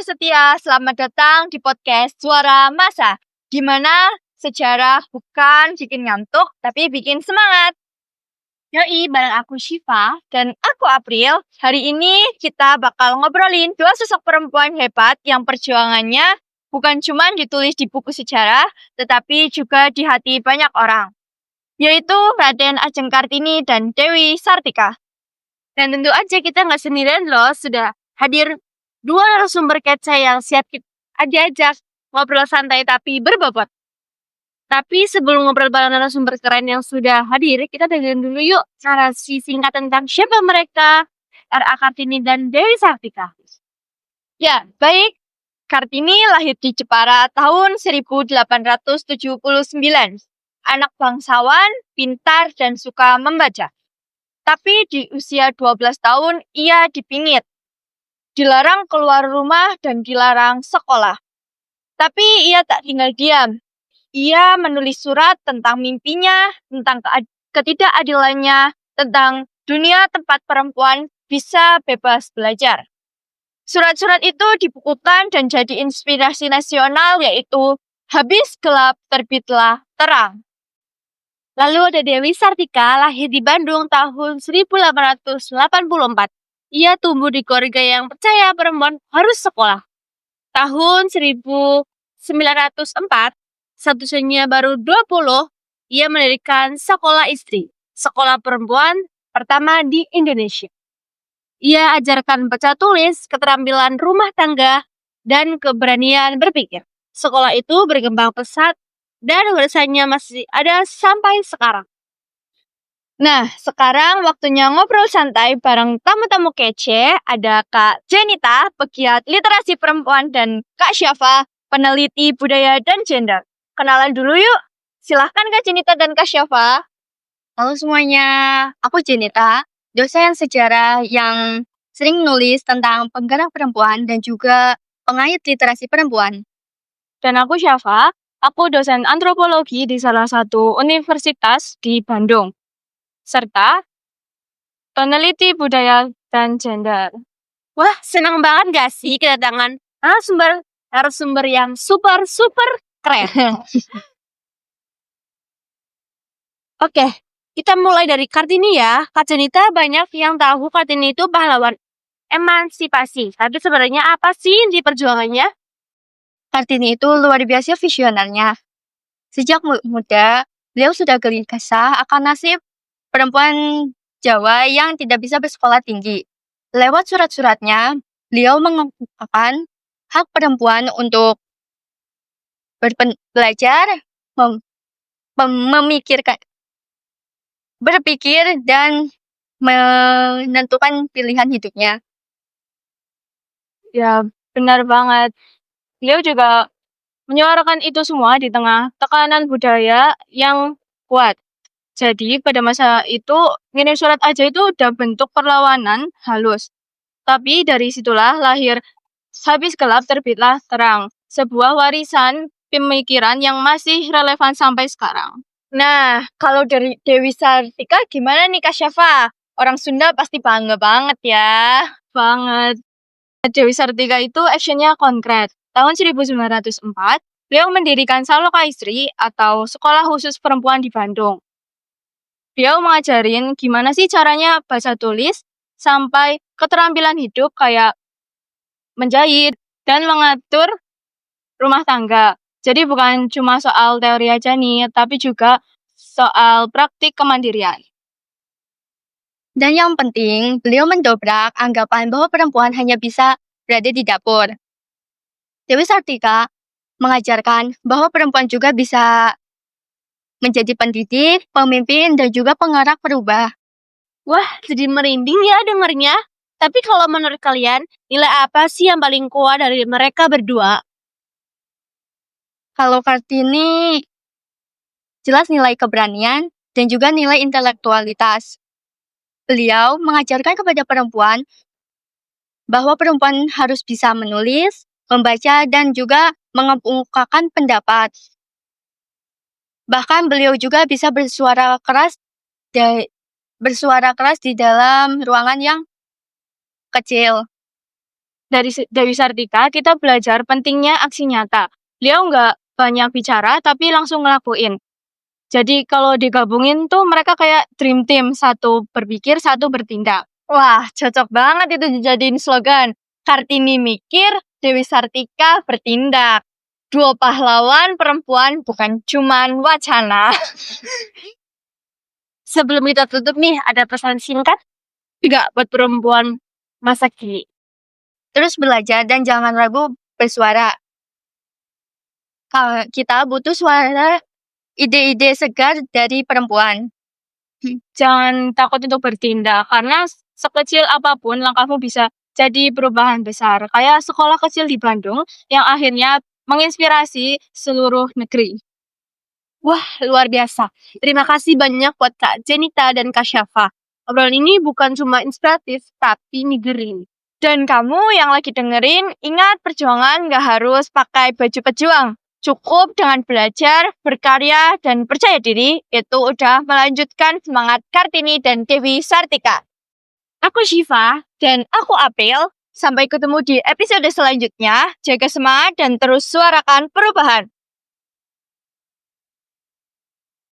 setia, selamat datang di podcast Suara Masa, di mana sejarah bukan bikin ngantuk, tapi bikin semangat. Yoi, bareng aku Syifa dan aku April. Hari ini kita bakal ngobrolin dua sosok perempuan hebat yang perjuangannya bukan cuma ditulis di buku sejarah, tetapi juga di hati banyak orang, yaitu Raden Ajeng Kartini dan Dewi Sartika. Dan tentu aja kita nggak sendirian loh, sudah hadir dua narasumber kece yang siap kita ajak ngobrol santai tapi berbobot. Tapi sebelum ngobrol bareng narasumber keren yang sudah hadir, kita dengerin dulu yuk narasi singkat tentang siapa mereka, R.A. Kartini dan Dewi Sartika. Ya, baik. Kartini lahir di Jepara tahun 1879. Anak bangsawan, pintar, dan suka membaca. Tapi di usia 12 tahun, ia dipingit. Dilarang keluar rumah dan dilarang sekolah. Tapi ia tak tinggal diam. Ia menulis surat tentang mimpinya, tentang ketidakadilannya, tentang dunia tempat perempuan bisa bebas belajar. Surat-surat itu dibukukan dan jadi inspirasi nasional, yaitu Habis Gelap Terbitlah Terang. Lalu ada Dewi Sartika, lahir di Bandung tahun 1884. Ia tumbuh di keluarga yang percaya perempuan harus sekolah. Tahun 1904, saat usianya baru 20, ia mendirikan sekolah istri, sekolah perempuan pertama di Indonesia. Ia ajarkan baca tulis, keterampilan rumah tangga, dan keberanian berpikir. Sekolah itu berkembang pesat dan warisannya masih ada sampai sekarang. Nah, sekarang waktunya ngobrol santai bareng tamu-tamu kece. Ada Kak Jenita, pegiat literasi perempuan, dan Kak Syafa, peneliti budaya dan gender. Kenalan dulu yuk. Silahkan Kak Jenita dan Kak Syafa. Halo semuanya, aku Jenita, dosen sejarah yang sering nulis tentang penggerak perempuan dan juga pengait literasi perempuan. Dan aku Syafa, aku dosen antropologi di salah satu universitas di Bandung, serta peneliti budaya dan gender. Wah, senang banget gak sih kedatangan narasumber yang super keren. Oke, kita mulai dari Kartini ya. Kak Jenita, banyak yang tahu Kartini itu pahlawan emansipasi. Tapi sebenarnya apa sih di perjuangannya? Kartini itu luar biasa visionernya. Sejak muda, beliau sudah gelisah akan nasib perempuan Jawa yang tidak bisa bersekolah tinggi. Lewat surat-suratnya, beliau mengungkapkan hak perempuan untuk belajar, berpikir, dan menentukan pilihan hidupnya. Ya, benar banget. Beliau juga menyuarakan itu semua di tengah tekanan budaya yang kuat. Jadi pada masa itu ngirim surat aja itu udah bentuk perlawanan halus. Tapi dari situlah lahir Habis Gelap Terbitlah Terang, sebuah warisan pemikiran yang masih relevan sampai sekarang. Nah, kalau dari Dewi Sartika gimana nih Kak Syafa? Orang Sunda pasti bangga banget ya. Banget. Dewi Sartika itu actionnya konkret. Tahun 1904, beliau mendirikan Saloka Istri atau Sekolah Khusus Perempuan di Bandung. Beliau mengajarin gimana sih caranya baca tulis sampai keterampilan hidup kayak menjahit dan mengatur rumah tangga. Jadi bukan cuma soal teori aja nih, tapi juga soal praktik kemandirian. Dan yang penting, beliau mendobrak anggapan bahwa perempuan hanya bisa berada di dapur. Dewi Sartika mengajarkan bahwa perempuan juga bisa menjadi pendidik, pemimpin, dan juga penggerak perubah. Wah, jadi merinding ya dengernya. Tapi kalau menurut kalian, nilai apa sih yang paling kuat dari mereka berdua? Kalau Kartini, jelas nilai keberanian dan juga nilai intelektualitas. Beliau mengajarkan kepada perempuan bahwa perempuan harus bisa menulis, membaca, dan juga mengemukakan pendapat. Bahkan beliau juga bisa bersuara keras di dalam ruangan yang kecil. dari Dewi Sartika kita belajar pentingnya aksi nyata. Beliau nggak banyak bicara tapi langsung ngelakuin. Jadi kalau digabungin tuh mereka kayak dream team, satu berpikir, satu bertindak. Wah, cocok banget itu dijadiin slogan. Kartini mikir, Dewi Sartika bertindak. Dua pahlawan perempuan bukan cuman wacana. Sebelum kita tutup nih, ada pesan singkat? Juga buat perempuan masa kini. Terus belajar dan jangan ragu bersuara. Kita butuh suara ide-ide segar dari perempuan. Jangan takut untuk bertindak, karena sekecil apapun langkahmu bisa jadi perubahan besar. Kayak sekolah kecil di Bandung yang akhirnya menginspirasi seluruh negeri. Wah, luar biasa. Terima kasih banyak buat Kak Jenita dan Kak Syafa. Obrolan ini bukan cuma inspiratif, tapi ngegerin. Dan kamu yang lagi dengerin, ingat perjuangan gak harus pakai baju pejuang. Cukup dengan belajar, berkarya, dan percaya diri, itu udah melanjutkan semangat Kartini dan Dewi Sartika. Aku Syifa, dan aku April. Sampai ketemu di episode selanjutnya. Jaga semangat dan terus suarakan perubahan.